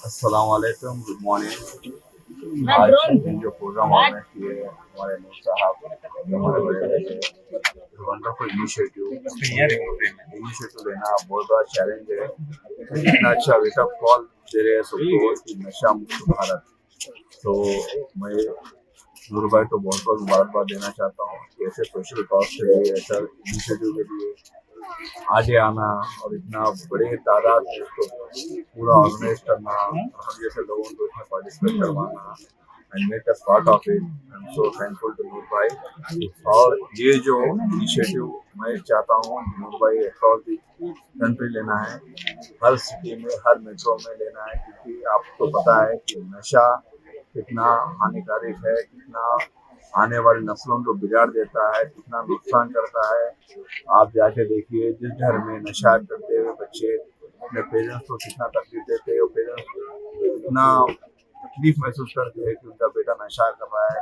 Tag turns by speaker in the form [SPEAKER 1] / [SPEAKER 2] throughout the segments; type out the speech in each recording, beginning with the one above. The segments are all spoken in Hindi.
[SPEAKER 1] अस्सलाम वालेकुम, गुड मॉर्निंग। आज जो प्रोग्राम ऑर्गेनाइज किए हमारे नूर साहब, हमारे बड़े बेटे, वंडरफुल इनिशिएटिव लेना बहुत बड़ा चैलेंज है। इतना अच्छा वेकअप कॉल दे रहे हैं सबको कि नशा मुक्त भारत। तो मैं नूर भाई को बहुत बहुत मुबारकबाद देना चाहता हूँ कि ऐसे सोशल कॉज के लिए, ऐसा इनिशिएटिव के लिए आगे आना और इतना बड़े तादाद में इसको पूरा ऑर्गेनाइज करना और हम जैसे लोगों को इसमें पार्टिसिपेट करवाना and make us part of it. I am so thankful to Noor भाई। और ये जो इनिशिएटिव मैं चाहता हूँ नूर भाई अक्रॉस दी कंट्री लेना है, हर सिटी में, हर मेट्रो में लेना है, क्योंकि आपको पता है कि नशा कितना हानिकारक है, कितना आने वाली नस्लों को बिगाड़ देता है, कितना नुकसान करता है। आप जाके देखिए, जिस घर में नशा करते हुए बच्चे अपने पेरेंट्स को कितना तकलीफ देते हैं, पेरेंट्स कितना तकलीफ महसूस करते हैं कि उनका बेटा नशा कर रहा है,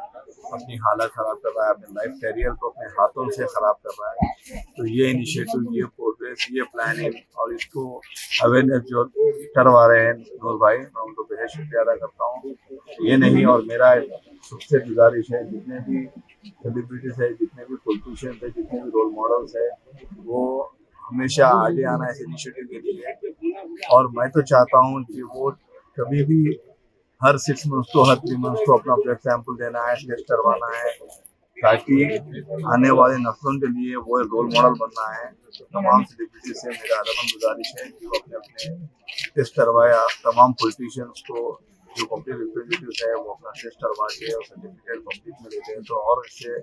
[SPEAKER 1] अपनी हालत खराब कर रहा है, अपने लाइफ कैरियर को अपने हाथों से खराब कर रहा है। तो ये इनिशिएटिव, ये प्रोग्रेस, ये प्लानिंग और इसको अवेयरनेस जो करवा रहे हैं नूर भाई, मैं उनको बेहद शुक्रिया अदा करता हूँ। ये नहीं, और मेरा सबसे गुजारिश है, जितने भी सेलिब्रिटीज है, जितने भी पॉलिटिशियंस है, जितने भी रोल मॉडल्स है, वो हमेशा आगे आना इस इनिशिएटिव के लिए। और मैं तो चाहता हूँ कि वो कभी भी हर 6 मंथ्स को, हर 3 मंथ्स को अपना ब्लड सैंपल देना है, टेस्ट करवाना है, ताकि आने वाले नस्लों के लिए वो एक रोल मॉडल बनना है। तो तमाम सेलिब्रिटी से मेरा अदबन गुजारिश है कि वो अपने अपने टेस्ट करवाया। तमाम पॉलिटिशियंस को, जो पब्लिक रिप्रेजेंटेटिव है, वो अपना टेस्ट करवा के और सर्टिफिकेट पब्लिक में देते हैं, तो और इससे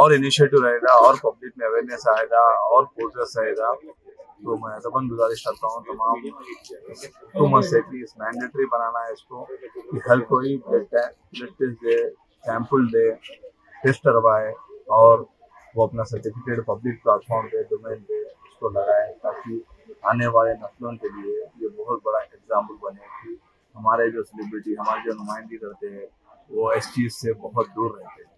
[SPEAKER 1] और इनिशिएटिव रहेगा, और पब्लिक में अवेयरनेस आएगा, और प्रोग्रेस रहेगा। तो मैं अदबन गुजारिश करता हूँ तमाम हुकूमत से कि इस मैंडेटरी बनाना है इसको, कि हर कोई ब्लड टेस्ट दे, सैंपल दे, टेस्ट करवाए, और वो अपना सर्टिफिकेट पब्लिक प्लेटफॉर्म पे, डोमेन पे उसको लगाए, ताकि आने वाले नस्लों के लिए ये बहुत बड़ा एग्जाम्पल बने कि हमारे जो सेलिब्रिटी, हमारे जो नुमाइंदगी करते हैं, वो इस चीज़ से बहुत दूर रहते हैं।